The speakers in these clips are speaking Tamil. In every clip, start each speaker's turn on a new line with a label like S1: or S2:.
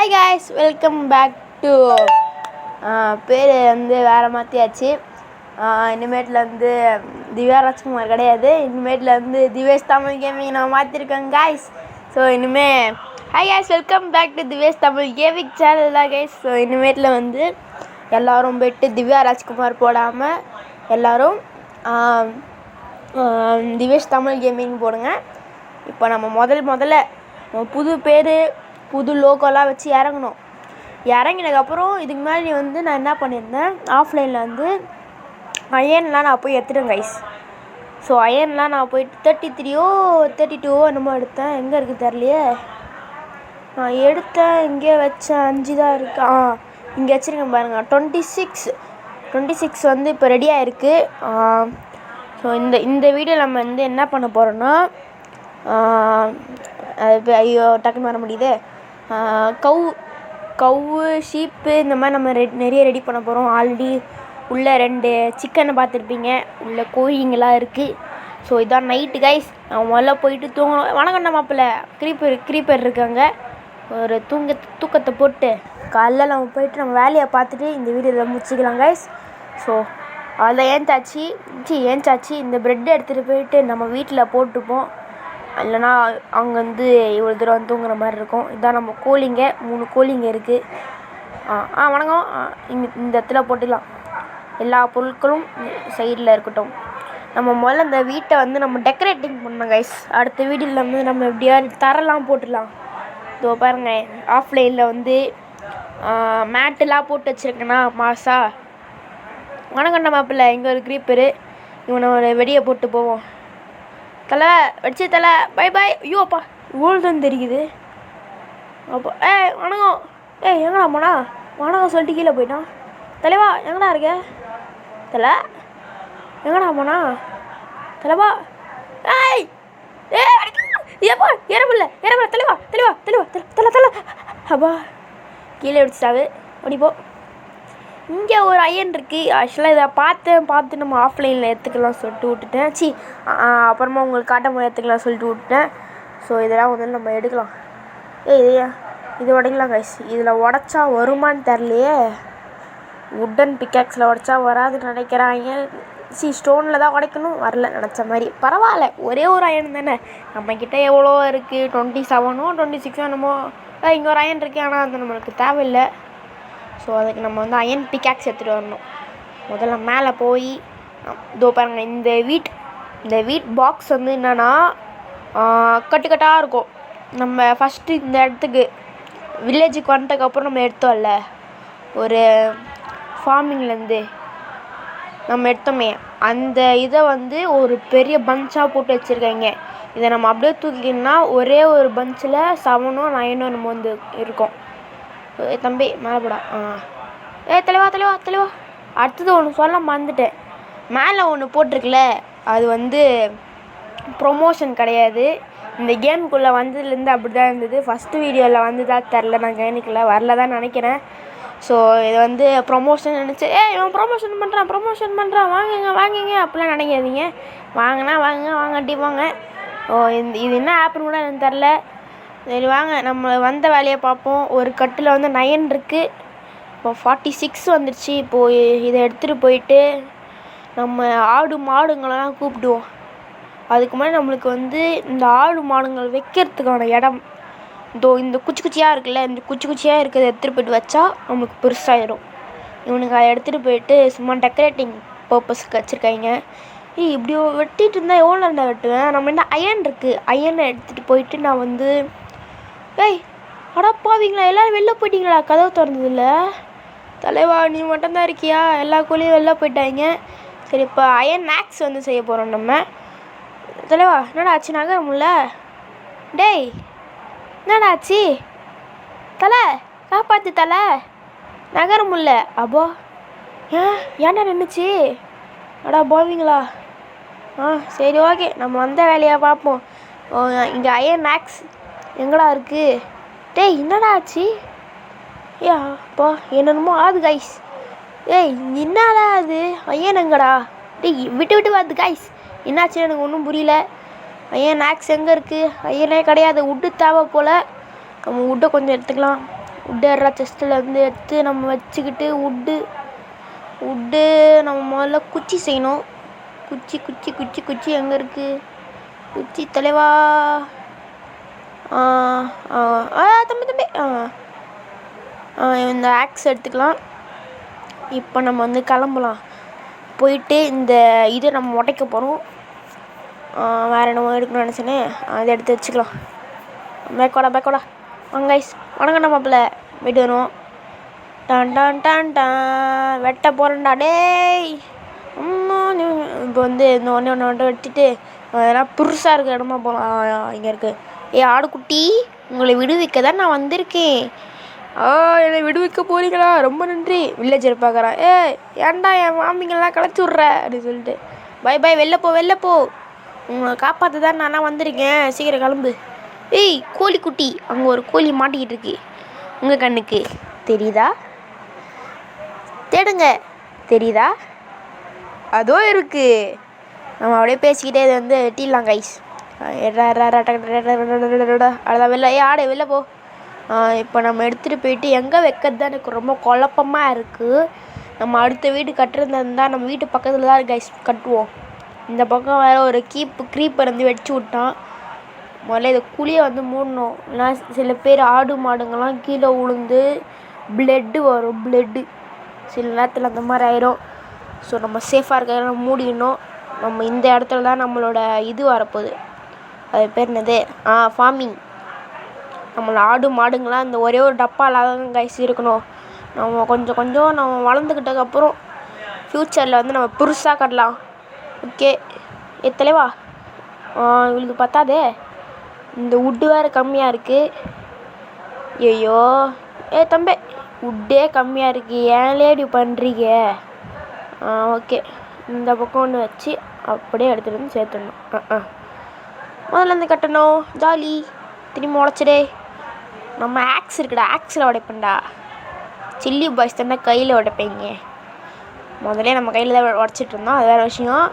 S1: Hi guys, welcome back to பேர் வந்து வேறு மாற்றியாச்சு. இனிமேட்டில் வந்து திவ்யா ராஜ்குமார் கிடையாது. இனிமேட்டில் வந்து திவேஷ் தமிழ் கேமிங் நான் மாற்றிருக்கேன் காய்ஸ். ஸோ இனிமேல் hi guys, welcome back to Divesh Tamil gaming channel தான் காய்ஸ். ஸோ இனிமேட்டில் வந்து எல்லோரும் போய்ட்டு திவ்யா ராஜ்குமார் போடாமல் எல்லோரும் திவேஷ் தமிழ் கேமிங் போடுங்க. இப்போ நம்ம முதல்ல புது பேர் புது லோகோலாம் வச்சு இறங்கணும். இறங்கினதுக்கப்புறம் இதுக்கு முன்னாடி வந்து நான் என்ன பண்ணியிருந்தேன், ஆஃப்லைனில் வந்து அயன்லாம் நான் போய் எடுத்துட்டேன் கைஸ். ஸோ அயன்லாம் நான் போயிட்டு 33ஓ 32ஓ என்னமோ எடுத்தேன். எங்கே இருக்குது தெரியலையே. நான் எடுத்தேன், இங்கே வச்சேன், 5 தான் இருக்கு. இங்கே வச்சுருக்கேன் பாருங்கள். 26 வந்து இப்போ ரெடியாக இருக்குது. ஸோ இந்த வீடியோ நம்ம வந்து என்ன பண்ண போகிறோன்னா, ஐயோ டக்குன்னு வர முடியுது. கவு ஷீப்பு இந்த மாதிரி நம்ம நிறைய ரெடி பண்ண போகிறோம். ஆல்ரெடி உள்ளே 2 சிக்கனை பார்த்துருப்பீங்க, உள்ளே கோழிங்கெல்லாம் இருக்குது. ஸோ இதான் நைட்டு கைஸ். நான் முதல்ல போயிட்டு தூங்கணும். வணக்கம் மாப்பிள்ள. க்ரீப்பர் இருக்காங்க. ஒரு தூக்கத்தை போட்டு காலைல நம்ம போயிட்டு நம்ம வேலையை பார்த்துட்டு இந்த வீடியோவில் முடிச்சுக்கலாம் கைஸ். ஸோ அதில் ஏஞ்சாச்சு. இந்த ப்ரெட்டை எடுத்துகிட்டு போயிட்டு நம்ம வீட்டில் போட்டுப்போம். இல்லைனா அங்கே வந்து இவ்வளோ தூரம் தூங்குற மாதிரி இருக்கும். இதான் நம்ம கோழிங்க, 3 கோழிங்க இருக்குது. வணக்கம். இந்த இடத்துல போட்டுக்கலாம். எல்லா பொருட்களும் சைடில் இருக்கட்டும். நம்ம முதல்ல இந்த வீட்டை வந்து நம்ம டெக்கரேட்டிங் பண்ணோம் கைஸ். அடுத்த வீடியோவில் வந்து நம்ம எப்படியாவது தரலாம் போட்டுடலாம். இதோ பாருங்கள், ஆஃப்லைனில் வந்து மேட்டெலாம் போட்டு வச்சுருக்கேன்னா மாசா. வணக்கம் மாப்பிள்ள. இங்கே ஒரு க்ரீப்பரு, இவனை ஒரு வெடியை போட்டு போவோம். தலை வச்சு தலை பை பாய். ஐயோ அப்பா, இவ்வளோ தான் தெரியுது. அப்போ வணக்கம். எங்கடா போனா? வணக்கம் சொல்லிட்டு கீழே போயிட்டான். தலைவா எங்கடா இருக்க? தலை எங்கடா போனா? தலைவா ஏப்பா ஏறப்பில்ல தலைவா தலை அப்பா கீழே அடிச்சிட்டாவு. ஓடிப்போ. இங்கே ஒரு அயன் இருக்குது. ஆக்சுவலாக இதை பார்த்து நம்ம ஆஃப்லைனில் எடுத்துக்கலாம் சொல்லிட்டு விட்டுட்டேன். அப்புறமா உங்களுக்கு காட்ட போய் எடுத்துக்கலாம் சொல்லிட்டு விட்டுட்டேன். ஸோ இதெல்லாம் வந்து நம்ம எடுக்கலாம். இது உடைக்கலாம் கைஸ். இதில் உடச்சா வருமானு தெரிலையே. உட்டன் பிக்காக்ஸில் உடச்சா வராதுன்னு நினைக்கிறாங்க. ஸ்டோனில் தான் உடைக்கணும். வரல நினச்ச மாதிரி. பரவாயில்ல, ஒரே ஒரு அயன் தானே. நம்மக்கிட்ட எவ்வளோ இருக்குது, 27ஓ 26ஓ என்னமோ. இங்கே ஒரு அயன் இருக்குது, ஆனால் அது நம்மளுக்கு தேவையில்லை. ஸோ அதுக்கு நம்ம வந்து அயன் பிக்காக்ஸ் எடுத்துகிட்டு வரணும். முதல்ல மேலே போய் இதோ பாருங்கள். இந்த வீட் பாக்ஸ் வந்து என்னென்னா கட்டுக்கட்டாக இருக்கும். நம்ம ஃபஸ்ட்டு இந்த இடத்துக்கு வில்லேஜுக்கு வந்துட்டதுக்கப்புறம் நம்ம எடுத்தோம்ல, ஒரு ஃபார்மிங்லேருந்து நம்ம எடுத்தோமே, அந்த இதை வந்து ஒரு பெரிய பஞ்சாக போட்டு வச்சுருக்காங்க. இதை நம்ம அப்படியே தூக்கிக்கினா ஒரே ஒரு பஞ்சில் 7ஓ 9ஓ நம்ம வந்து இருக்கும். தம்பி மேலே போடா. தலைவா அடுத்தது ஒன்று சொல்ல மறந்துட்டேன். மேலே ஒன்று போட்டிருக்குல்ல, அது வந்து ப்ரொமோஷன் கிடையாது. இந்த கேமுக்குள்ளே வந்ததுலேருந்து அப்படி தான் இருந்தது. ஃபஸ்ட்டு வீடியோவில் வந்துதா தெரில, நான் கவனிக்கல, வரல தான் நினைக்கிறேன். ஸோ இது வந்து ப்ரொமோஷன் நினச்சி இவன் ப்ரொமோஷன் பண்ணுறான் வாங்குங்க அப்படிலாம் நினைக்காதீங்க. வாங்கட்டி வாங்க. இது என்ன ஆப்னு கூட எனக்கு தெரில. சரி வாங்க, நம்ம வந்த வேலையை பார்ப்போம். ஒரு கட்டில் வந்து 9 இருக்குது. இப்போ 46 வந்துடுச்சு. இப்போது இதை எடுத்துகிட்டு போயிட்டு நம்ம ஆடு மாடுங்களெல்லாம் கூப்பிடுவோம். அதுக்கு முன்னாடி நம்மளுக்கு வந்து இந்த ஆடு மாடுங்கள் வைக்கிறதுக்கான இடம் இந்த குச்சியாக இருக்குல்ல, இந்த குச்சியாக இருக்கிறத எடுத்துகிட்டு போய்ட்டு வச்சா நம்மளுக்கு பெருசாகிடும். இவனுக்கு அதை எடுத்துகிட்டு போயிட்டு சும்மா டெக்கரேட்டிங் பர்பஸ்க்கு வச்சுருக்காங்க. இப்படி வெட்டிகிட்டு இருந்தால் எவ்வளோ நேரம் வெட்டுவேன். நம்ம என்ன அயன் இருக்குது, அயனை எடுத்துகிட்டு போயிட்டு நான் வந்து அடப்பாவீங்களா எல்லோரும் வெளில போயிட்டீங்களா? கதவு திறந்ததில்ல. தலைவா நீ மட்டும்தான் இருக்கியா? எல்லா கோழியும் வெளில போயிட்டாங்க. சரி, இப்போ அயன் மேக்ஸ் வந்து செய்ய போகிறோம் நம்ம. தலைவா என்னடா ஆச்சு? நகர முடியல. டேய் என்னடா ஆச்சு? தலை காப்பாற்று தலை. நகர முடியல. அப்போ ஏன்டா நின்றுச்சு? அடா போவீங்களா? சரி ஓகே, நம்ம வந்த வேலையை பார்ப்போம். இங்கே அயன் மேக்ஸ் எங்கடா இருக்குது? டேய் என்னடா ஆச்சு? அப்பா என்னென்னமோ ஆகுது கைஸ். என்னடா அது? ஐயன் எங்கடா? டேய் விட்டு வருது கைஸ். என்னாச்சு எனக்கு ஒன்றும் புரியல. ஐயன் மேக்ஸ் எங்கே இருக்குது? ஐயனே கிடையாது. உட்டு தேவை போல். நம்ம உட்டை கொஞ்சம் எடுத்துக்கலாம். உட்டு ஏறா செஸ்ட்டில் வந்து எடுத்து நம்ம வச்சுக்கிட்டு உட்டு நம்ம முதல்ல குச்சி செய்யணும். குச்சி குச்சி குச்சி குச்சி எங்கே இருக்குது குச்சி தலைவா? தம்பி தம்பி இந்த ஆக்ஸ் எடுத்துக்கலாம். இப்போ நம்ம வந்து கிளம்பலாம். போயிட்டு இந்த இது நம்ம உடைக்க போகிறோம். வேறு என்னமோ எடுக்கணும்னு நினச்சேனே, அதை எடுத்து வச்சுக்கலாம். பேக்கோடா வாங்க கைஸ். வணக்கண்ணா மாப்பிள்ள. போய்ட்டு வருவோம். டான் டான் டான் டான் வெட்ட போகிறேன்டா டேய். இப்போ வந்து இந்த ஒன்று வெட்டிட்டு அதெல்லாம் புதுசாக இருக்க இடமா போகலாம். இங்கே இருக்குது. ஆடுக்குட்டி, உங்களை விடுவிக்க தான் நான் வந்திருக்கேன். என்னை விடுவிக்க போறீங்களா? ரொம்ப நன்றி. வில்லேஜர் பார்க்குறான். ஏன்டா என் மாமிங்கெல்லாம் களைச்சி விட்ற அப்படின்னு சொல்லிட்டு, பை வெளில போ. உங்களை காப்பாற்ற தான் நான் வந்திருக்கேன். சீக்கிரம் கிளம்பு. கோழிக்குட்டி, அங்கே ஒரு கோழி மாட்டிக்கிட்டு இருக்கு. உங்கள் கண்ணுக்கு தெரியுதா? தேடுங்க. தெரியுதா? அதோ இருக்கு. நம்ம அப்படியே பேசிக்கிட்டே இதை வந்து வெட்டிடலாம் கைஸ். அதான் வெளில ஆடை வெளில போ. இப்போ நம்ம எடுத்துகிட்டு போயிட்டு எங்கே வைக்கிறது தான் எனக்கு ரொம்ப குழப்பமாக இருக்குது. நம்ம அடுத்த வீடு கட்டுறதா நம்ம வீட்டு பக்கத்தில் தான் கைஸ் கட்டுவோம். இந்த பக்கம் வேறு ஒரு க்ரீப்பர் வந்து வெடிச்சு விட்டான். முதல்ல இதை குழியை வந்து மூடணும். ஏன்னா சில பேர் ஆடு மாடுங்கள்லாம் கீழே விழுந்து பிளட்டு வரும். சில நேரத்தில் அந்த மாதிரி ஆயிரும். ஸோ நம்ம சேஃபாக இருக்கிறத மூடிடணும். நம்ம இந்த இடத்துல தான் நம்மளோட இது வரப்போகுது. அது பேர் என்னது? ஃபார்மிங். நம்மளோட ஆடு மாடுங்களாம் இந்த ஒரே ஒரு டப்பாவில் தான் கைஸ் இருக்கணும். நம்ம கொஞ்சம் நம்ம வளர்ந்துக்கிட்டதுக்கப்புறம் ஃப்யூச்சரில் வந்து நம்ம புதுசாக கட்டலாம். ஓகே. தலைவா, இவளுக்கு பத்தாதே. இந்த உட்டு வேறு கம்மியாக இருக்குது. ஐயோ தம்பி, உட்டே கம்மியாக இருக்குது. ஏன்லே இப்படி பண்ணுறீங்க? ஓகே. இந்த பக்கம் ஒன்று வச்சு அப்படியே எடுத்துகிட்டு வந்து சேர்த்துடணும். முதல்ல இருந்து கட்டணும். ஜாலி. திரும்பி உடச்சிடே. நம்ம ஆக்ஸ் இருக்குடா, ஆக்ஸில் உடைப்பேன்டா. சில்லி பாய்ஸ் தானே கையில் உடைப்பீங்க. முதல்ல நம்ம கையில் தான் உடச்சிட்டு இருந்தோம். அது வேறு விஷயம்.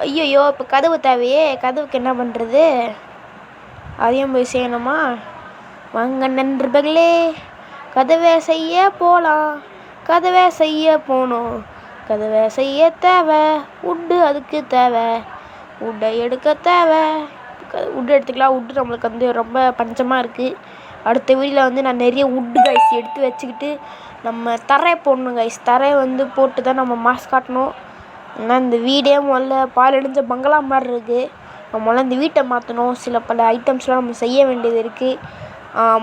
S1: ஐயோ இப்போ கதவு தேவையே. கதவுக்கு என்ன பண்ணுறது? அதையும் போய் செய்யணுமா? வாங்க நண்பர்களே, கதவை செய்ய போகலாம். கதவை செய்ய போகணும். கதவை செய்ய தேவை உட்டு. அதுக்கு தேவை உட்டை எடுக்க தேவை. உட்டு எடுத்துக்கலாம். உட்டு நம்மளுக்கு வந்து ரொம்ப பஞ்சமாக இருக்குது. அடுத்த வீடியோவில் வந்து நான் நிறைய உட்டு கைஸ் எடுத்து வச்சுக்கிட்டு நம்ம தரையை போடணும் கைஸ். தரையை வந்து போட்டு தான் நம்ம மாஸ்க் காட்டணும். ஏன்னா இந்த வீடே முதல்ல பால் அடிஞ்ச பங்களா மாதிரி இருக்குது. முதல்ல இந்த வீட்டை மாற்றணும். பல ஐட்டம்ஸ்லாம் நம்ம செய்ய வேண்டியது இருக்குது.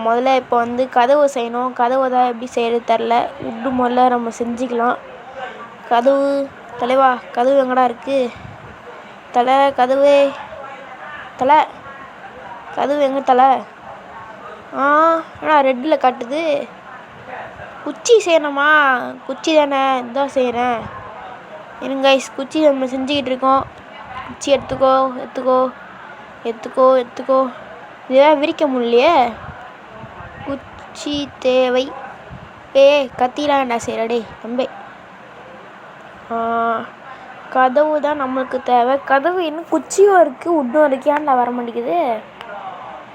S1: முதல்ல இப்போ வந்து கதவு செய்யணும். கதவை தான் எப்படி செய்கிறது தெரில. உட்டு முதல்ல நம்ம செஞ்சுக்கலாம். கதவு தலைவா, கதவு எங்கடா இருக்குது? கதவு எங்கே ஏன்னா ரெட்டில் காட்டுது. குச்சி செய்யணுமா? குச்சி தானே, இதுதான் செய்கிறேன். இருங்க கைஸ், குச்சி நம்ம செஞ்சுக்கிட்டு இருக்கோம். குச்சி எடுத்துக்கோ. இதெல்லாம் விரிக்க முடியலையே. குச்சி தேவை. கத்திலாம் என்ன செய்கிறடே தம்பி? கதவு தான் நம்மளுக்கு தேவை. கதவு இன்னும் குச்சியும் இருக்குது, உட்டும் இருக்குது. ஏன்டா வர மாட்டேங்குது?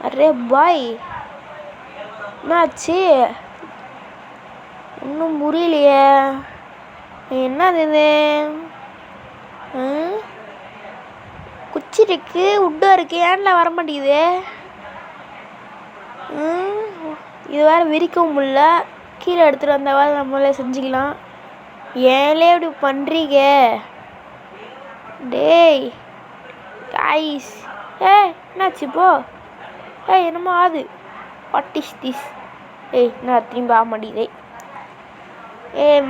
S1: அரே பாய், என்னாச்சு? இன்னும் புரியலையே. என்னது இது? குச்சி இருக்கு, உட்டும் இருக்குது. ஏன்டா வர மாட்டேங்குது? இது வேறு விரிக்கவும் முடியல. கீழே எடுத்துகிட்டு வந்தால் நம்மளே செஞ்சுக்கலாம். ஏன்லே இப்படி பண்ணுறீங்க டேய் கைஸ்? என்னாச்சு இப்போ? என்னமோ ஆகுது. What is this? நான் திரும்பி ஆக மாட்டேங்குதே.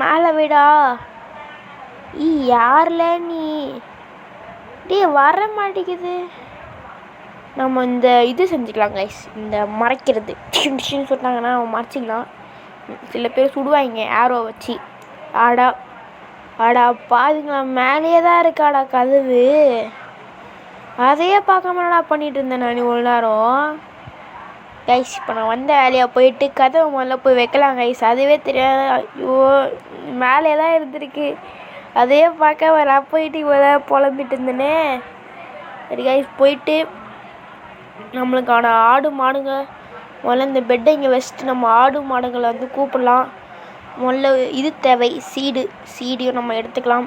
S1: மேலே விடா. யாரில் நீ? வர மாட்டேங்குது. நம்ம இந்த இது செஞ்சுக்கலாம் கைஸ். இந்த மறைக்கிறது டிஷின்னு சொன்னாங்கன்னா மறைச்சிக்கலாம். சில பேர் சுடுவாங்க ஆரோ வச்சு. ஆடா பாருங்களா, மேலேயே தான் இருக்காடா கதவு. அதையே பார்க்காமடா பண்ணிகிட்டு இருந்தேன் நான் இவ்வளோ நேரம். கைஸ், இப்போ நான் வந்த வேலையாக போயிட்டு கதவை முதல்ல போய் வைக்கலாம் கைஸ். அதுவே தெரியாது. ஐயோ, மேலே தான் இருந்திருக்கு. அதையே பார்க்க நான் போயிட்டு இவ்வளோ புலம்பிட்டு இருந்தேனே. சரி கைஸ், போயிட்டு நம்மளுக்கான ஆடு மாடுங்க முதல்ல இந்த பெட்டை இங்கே வச்சுட்டு நம்ம ஆடு மாடுகளை வந்து கூப்பிடலாம். முதல்ல இது தேவை, சீடையும் நம்ம எடுத்துக்கலாம்.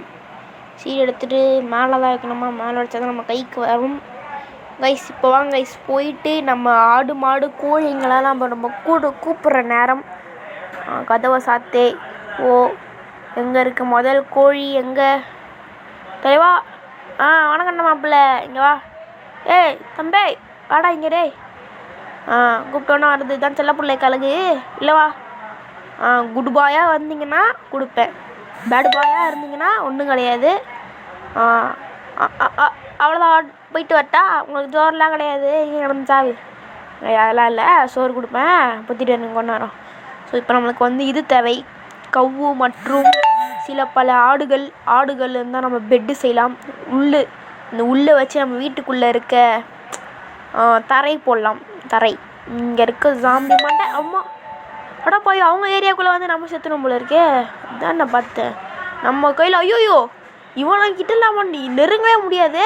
S1: சீடு எடுத்துகிட்டு மேலே தான் வைக்கணுமா, மேலே வச்சா தான் நம்ம கைக்கு வரும். கைஸ் இப்போ வாங்க கைஸ், போயிட்டு நம்ம ஆடு மாடு கோழிங்களெல்லாம் நம்ம கூப்பிட்ற நேரம். கதவை சாத்தே. ஓ எங்கே இருக்குது முதல் கோழி? எங்கே தலைவா? வணக்கம் மாப்பிள்ளை, இங்கே வா. ஏய் தம்பி வாடா இங்கே. டே கூப்பிட்டோன்னா வருது தான் செல்ல பிள்ளை கழுகு இல்லைவா? குட் பாயாக வந்தீங்கன்னா கொடுப்பேன், பேட் பாயாக இருந்தீங்கன்னா ஒன்றும் கிடையாது. அவ்வளோதான், போயிட்டு வரட்டா? உங்களுக்கு சோறுலாம் கிடையாது, இங்கே கிடந்துச்சாவி அதெல்லாம் இல்லை, சோறு கொடுப்பேன், புத்திட்டு எனக்கு கொண்டு வரோம். ஸோ இப்போ நம்மளுக்கு வந்து இது தேவை, கவ்வு மற்றும் சில பல ஆடுகள் இருந்தால் நம்ம பெட்டு செய்யலாம். இந்த உள்ளே வச்சு நம்ம வீட்டுக்குள்ளே இருக்க தரை போடலாம். தரை இங்கே இருக்க ஜாம்பி மாட்டை அம்மா அடா போய் அவங்க ஏரியாவுக்குள்ளே வந்து நம்ம செத்துணும் போல இருக்கே. அதான் நான் பார்த்தேன் நம்ம கையில். ஐயோயோ இவனை கிட்டலாமா, நீ நெருங்கவே முடியாது.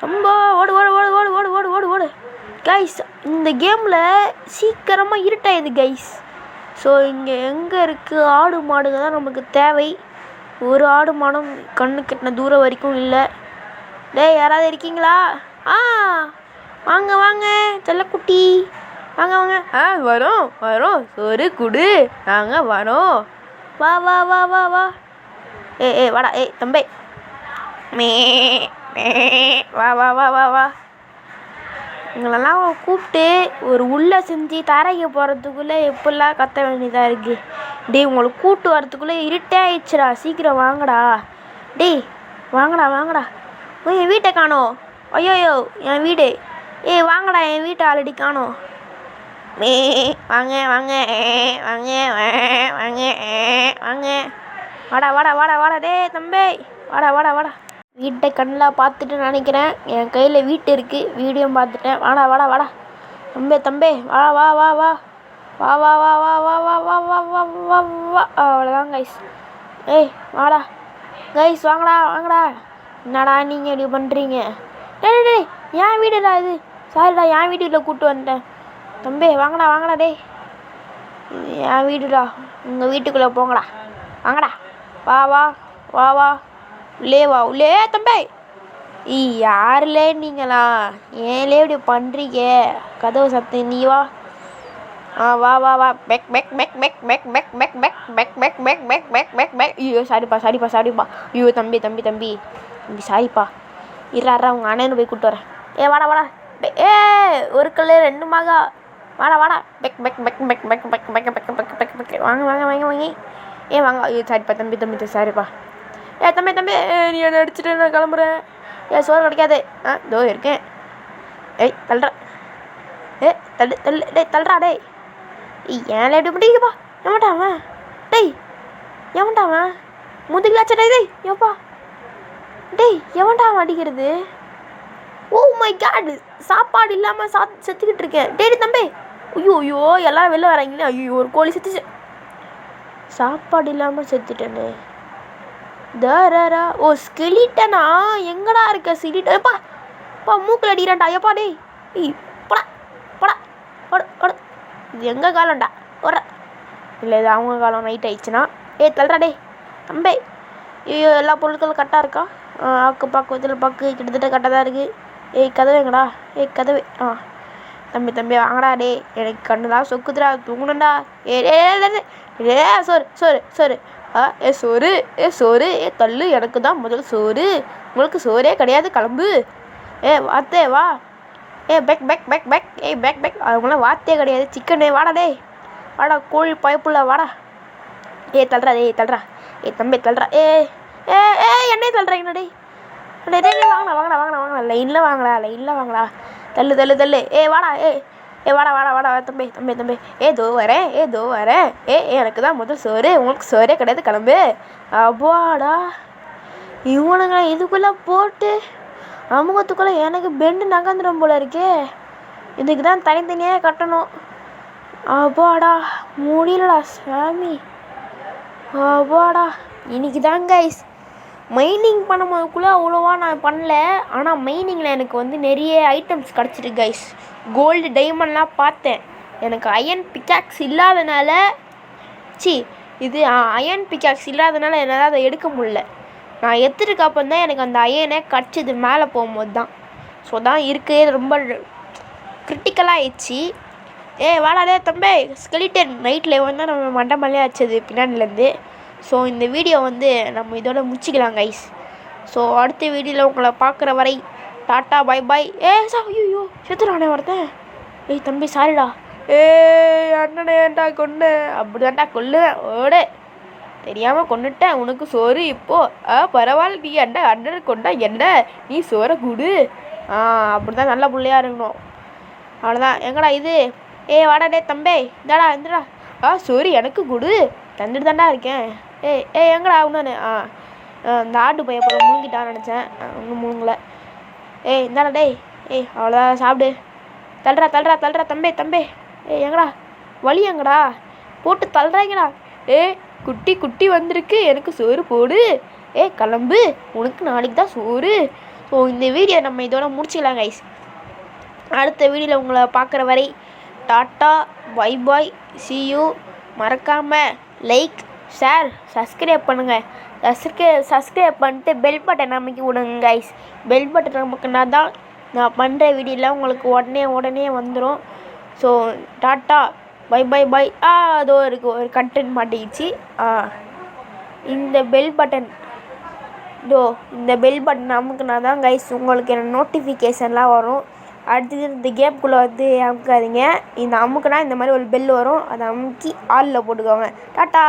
S1: ரொம்ப ஓடு ஓடு ஓடு ஓடு ஓடு ஓடு ஓடு ஓடு கைஸ். இந்த கேமில் சீக்கிரமாக இருட்டாயிடுது கைஸ். ஸோ இங்கே எங்கே இருக்குது ஆடு மாடுங்க தான் நமக்கு தேவை. ஒரு ஆடு மாடும் கண்ணு கட்டின தூரம் வரைக்கும் இல்லை. டேய் யாராவது இருக்கீங்களா? வாங்க வாங்க செல்லக்குட்டி, வாங்க வாங்க. வரோம் சோறு குடு, நாங்கள் வரோம். வா வா வா வா வா. ஏய் வாடா. தம்பி மே வா வா வா வா வா. உங்களெல்லாம் கூப்பிட்டு ஒரு உள்ளே செஞ்சு தரைக்கு போகிறதுக்குள்ளே எப்படிலாம் கத்த வேண்டியதாக இருக்குது. டேய் உங்களை கூப்பிட்டு வரத்துக்குள்ளே இருட்டே ஆயிடுச்சுடா, சீக்கிரம் வாங்கடா. டேய் வாங்கடா. என் வீட்டை காணோம். ஐயோயோ என் வீடு. வாங்கடா, என் வீட்டை ஆல்ரெடி காணோம். வாங்க வாங்க வாங்க வாங்க வாங்க. வாடா. டேய் தம்பி வாடா. வீட்டை கண்ணில் பார்த்துட்டு நினைக்கிறேன், என் கையில் வீட்டு இருக்குது, வீடியோ பார்த்துட்டேன். வாடா தம்பி வா வா வா வா வா வா வா வா வா வா வா வா வா வா வா. அவ்வளோதான் கைஸ். வாடா கைஸ், வாங்கடா. என்னடா நீங்கள் இப்படி பண்ணுறீங்க? டேய் என் வீடுடா இது. சாரிடா, என் வீட்டுக்குள்ளே கூப்பிட்டு வந்துட்டேன். தம்பி வாங்கடா. டேய் என் வீடுடா, உங்கள் வீட்டுக்குள்ளே போங்கடா. வாங்கடா. வா உள்ளே தம்பி. யாருலே நீங்களா? ஏன்லே இப்படி பண்ணுறீங்க? கதவு சத்து, நீ வா. வா பெக் பெக் பெக் பெக் பெக் பெக் பெக் பெக் பெக் பெக் பெக் பெக் பெக் பெக் பெக். ஐயோ சாரிப்பா. ஐயோ தம்பி சாரிப்பா. இருறா உங்கள் அண்ணனு போய் கூப்பிட்டு வரேன். வாடா. ஒரு கல் ரெண்டு மகா. வாடா. பெக் பெக் பெக் பெக் பெக் பெக் பெக் பெக் பெக் பெக் பெக். வாங்க வாங்க. வாங்க. ஐயோ சாரிப்பா தம்பி சாரிப்பா. தம்பி நீ என்னை அடிச்சுட்டு நான் கிளம்புறேன். சோறு கிடைக்காது. இதோ இருக்கேன். தள்ளுறா. தள்ளுறா. டேய் ஏன் எப்படி பண்ணிக்கப்பா? எவன்டாவன் முதுகலாச்சா? டேய் ஏப்பா. டேய் எவன்டாவன் அடிக்கிறது? ஓ மை காட், சாப்பாடு இல்லாமல் செத்துக்கிட்டு இருக்கேன். டேய் தம்பி. ஐயோ எல்லாரும் வெளில வராங்களே. ஐயோ ஒரு கோழி செத்துச்சு. சாப்பாடு இல்லாமல் செத்துட்டேன்னு. தரரா. ஓ ஸ்கெலிட்டனா? எங்கடா இருக்க ஸ்கெலிட்டன்? எப்பா மூக்கில் அடிக்கிறான்டா. எப்பா டேய் போடா. இது எங்கள் காலம்டா. இல்லை இது அவங்க காலம். நைட் ஆயிடுச்சுன்னா தள்ளுறா. டேய் தம்பி. ஐயோ எல்லா பொருட்களும் கரெக்டாக இருக்கா? பாக்கு கிட்டத்தட்ட கரெக்டாக தான் இருக்குது. கதவு எங்கடா? கதவு. தம்பி வாங்கடா. டேய் எனக்கு கண்ணு தான் சொக்குதுடா, தூங்கணும்டா. சோறு. சோறு. தள்ளு, எனக்கு தான் முதல் சோறு, உங்களுக்கு சோறே கிடையாது, கிளம்பு. வாத்தே வா. பெக் பெக் பெக் பெக். பெக் அவங்களாம் வாத்தே கிடையாது. சிக்கனே வாடா. டேய் வாடா கோழி பயப்புள்ள வாடா. தள்ளுறா. தம்பி தள்ளுறா. என்னையே தள்ளுறீங்கண்ணா? டேய் வாங்கடா. லைனில் வாங்கடா. தள்ளு. வாடா தம்பி. ஏதோ வரேன். எனக்கு தான் முதல் சோறு, உங்களுக்கு சோறே கிடையாது, கிளம்பு. அப்பாடா இவனுங்க இதுக்குள்ளே போட்டு அமுகத்துக்குள்ளே எனக்கு பெண்டு நகர்ந்துடும் போல இருக்கே. இதுக்கு தான் தனித்தனியாக கட்டணும். அப்பாடா முடியலடா சாமி. அப்பாடா இன்னைக்கு தான் கைஸ் மைனிங் பண்ணும்போதுக்குள்ளே அவ்வளோவா நான் பண்ணல. ஆனால் மைனிங்கில் எனக்கு வந்து நிறைய ஐட்டம்ஸ் கிடச்சிருக்கு கைஸ். கோல்டு டைமண்ட்லாம் பார்த்தேன். எனக்கு அயன் பிக்காக்ஸ் இல்லாதனால இது அயன் பிக்காக்ஸ் இல்லாதனால என்னால் அதை எடுக்க முடியல. நான் எடுத்துட்டு அப்புறம் தான் எனக்கு அந்த அயனே கிடச்சிது மேலே போகும்போது தான். ஸோ தான் இருக்கே ரொம்ப கிரிட்டிக்கலாக ஆயிடுச்சு. வாடாதே தம்பி ஸ்கெலிட்டன் நைட்டில் வந்து நம்ம மண்டை மலையே ஆச்சது பின்னாடிலேருந்து. ஸோ இந்த வீடியோ வந்து நம்ம இதோட முடிச்சிக்கலாம் கைஸ். ஸோ அடுத்த வீடியோவில் உங்களை பார்க்குற வரை டாட்டா பை பாய். ஐயோ செத்துறானே ஒருத்தன். தம்பி சாரிடா. அண்ணனை ஏன்டா கொண்டு அப்படி தான்டா கொல்லுவேன். ஓடு தெரியாமல் கொண்டுட்டேன். உனக்கு சோறு இப்போது பரவாயில்ல. நீ அண்ணனை கொண்டா என்ன நீ சோறை கூடு. அப்படி தான் நல்ல பிள்ளையாக இருக்கணும். அவ்வளோதான். எங்கடா இது? வாடாடே தம்பி இந்தாடா. சோறு எனக்கு கொடு. தந்துட்டு தாண்டா இருக்கேன். எங்கடா இன்னொன்று? இந்த ஆட்டு பைய போல முழுங்கிட்டான்னு நினச்சேன். ஒன்றும் முழுங்கலை. இந்தாடா டேய். அவ்வளோதான் சாப்பிடு. தள்ளுறா தம்பி. எங்கடா வலி? எங்கடா போட்டு தள்ளுறாங்கடா. குட்டி வந்திருக்கு. எனக்கு சோறு போடு. கிளம்பு. உனக்கு நாளைக்கு தான் சோறு. ஸோ இந்த வீடியோ நம்ம இதோட முடிச்சிக்கலாம் கைஸ். அடுத்த வீடியோவில் உங்களை பார்க்குற வரை tata bye bye. see you. மறக்காமல் லைக் ஷேர் சப்ஸ்கிரைப் பண்ணுங்கள். சப்ஸ்கிரைப் பண்ணிட்டு பெல் பட்டன் அமைக்கி விடுங்க கைஸ். பெல் பட்டன் நமக்குன்னா தான் நான் பண்ணுற வீடியோலாம் உங்களுக்கு உடனே வந்துடும். So tata bye bye. அதோ இருக்குது ஒரு கண்டென்ட் மாட்டிக்கிச்சு. இந்த பெல் பட்டன் அமுக்குனா தான் கைஸ் உங்களுக்கு என்ன நோட்டிஃபிகேஷன்லாம் வரும். அடுத்தது இந்த கேம்குள்ளே வந்து அமுக்காதீங்க. இந்த அமுக்குனா இந்த மாதிரி ஒரு பெல் வரும். அதை அமுக்கி ஆலில் போட்டுக்கோங்க. டாட்டா.